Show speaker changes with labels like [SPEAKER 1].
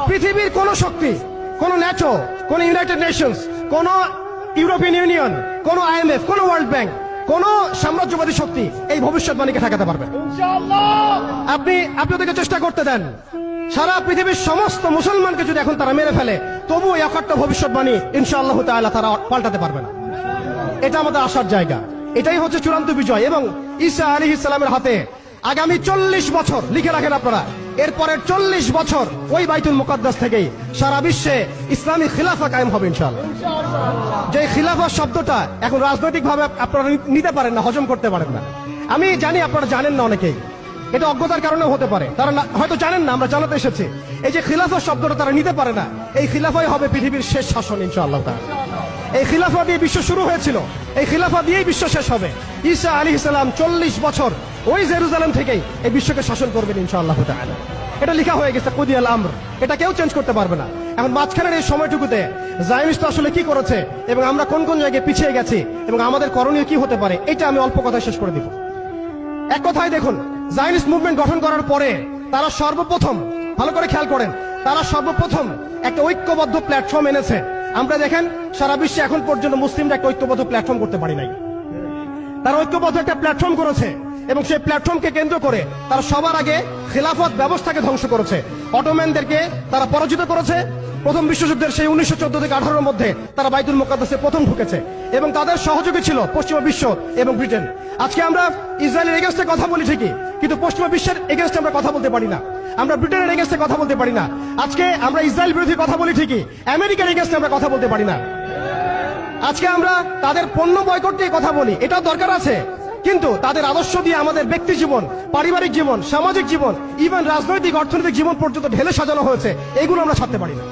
[SPEAKER 1] পৃথিবীর কোন শক্তি, কোন ন্যাটো, কোন ইউনাইটেড নেশনস, কোন ইউরোপিয়ান ইউনিয়ন, কোন IMF, কোন ওয়ার্ল্ড ব্যাংক, কোন সাম্রাজ্যবাদী শক্তি এই ভবিষ্যৎবাণীকে ঠেকাতে পারবে না। আপনি ওদেরকে চেষ্টা করতে দেন, সারা পৃথিবীর সমস্ত মুসলমানকে যদি এখন তারা মেরে ফেলে, তবু এই অকাট্য ভবিষ্যৎবাণী ইনশাআল্লাহ তাআলা তারা পাল্টাতে পারবে না। এটা আমাদের আশার জায়গা। এটাই হচ্ছে চূড়ান্ত বিজয়। এবং ঈসা আলাইহিস সালামের হাতে আগামী 40 বছর, লিখে রাখেন আপনারা, এরপরের 40 বছর ওই বাইতুল মুকাদ্দাস থেকেই সারা বিশ্বে ইসলামী খিলাফা কায়েম হবে ইনশাআল্লাহ। যে খিলাফা শব্দটা এখন রাজনৈতিক ভাবে আপনারা নিতে পারেন না, হজম করতে পারেন না। আমি জানি আপনারা জানেন না, অনেকেই এটা অজ্ঞতার কারণে হতে পারে, তারা হয়তো জানেন না, আমরা জানাতে এসেছি। এই যে খিলাফা শব্দটা তারা নিতে পারে না, এই খিলাফাই হবে পৃথিবীর শেষ শাসন ইনশাআল্লাহ তাআলা। এই খিলাফা দিয়ে বিশ্ব শুরু হয়েছিল, এই খিলাফা দিয়েই বিশ্ব শেষ হবে। ঈসা আলাইহিস সালাম 40 বছর ওই জেরুজালেম থেকেই এই বিশ্বকে শাসন করবেন ইনশাআল্লাহ তাআলা। এটা লেখা হয়ে গেছে, কুদিয়াল আমর, এটা কেউ চেঞ্জ করতে পারবে না। এখন মাঝখানের এই সময়টুকুতে জায়নিস্ট আসলে কি করেছে এবং আমরা কোন কোন জায়গায় পিছিয়ে গেছি এবং আমাদের করণীয় কি হতে পারে, এটা আমি অল্প কথায় শেষ করে দিব। এক কথায় দেখুন, জায়নিস্ট মুভমেন্ট গঠন করার পরে তারা সর্বপ্রথম, ভালো করে খেয়াল করেন, তারা সর্বপ্রথম একটা ঐক্যবদ্ধ প্ল্যাটফর্ম এনেছে। আমরা দেখেন সারা বিশ্বে এখন পর্যন্ত মুসলিমরা একটা ঐক্যবদ্ধ প্ল্যাটফর্ম করতে পারি নাই। তারা ঐক্যবদ্ধ একটা প্ল্যাটফর্ম করেছে এবং সেই প্ল্যাটফর্মকে কেন্দ্র করে তারা সবার আগে খেলাফত ব্যবস্থাকে ধ্বংস করেছে। অটোম্যানদেরকে তারা পরাজিত করেছে। প্রথম বিশ্বযুদ্ধের সেই 1914 থেকে 18-এর মধ্যে তারা বাইতুল মুকাদ্দাসে প্রথম ঢুকেছে এবং তাদের সহযোগী ছিল পশ্চিমা বিশ্ব এবং ব্রিটেন। আজকে আমরা ইসরায়েলের এগেইনস্টে কথা বলি ঠিকই, কিন্তু পশ্চিমা বিশ্বের এগেইনস্টে আমরা কথা বলতে পারি না। আমরা ব্রিটেনের এগেইনস্টে কথা বলতে পারি না। আজকে আমরা ইসরায়েল বিরোধী কথা বলি ঠিকই, আমেরিকার এগেইনস্টে আমরা কথা বলতে পারি না। আজকে আমরা তাদের পণ্য বয়কট নিয়ে কথা বলি, এটাও দরকার আছে, কিন্তু তাদের আদর্শ দিয়ে আমাদের ব্যক্তি জীবন, পারিবারিক জীবন, সামাজিক জীবন, ইভেন রাজনৈতিক অর্থনৈতিক জীবন পর্যন্ত ঢেলে সাজানো হয়েছে, এইগুলো আমরা ছাড়তে পারি না।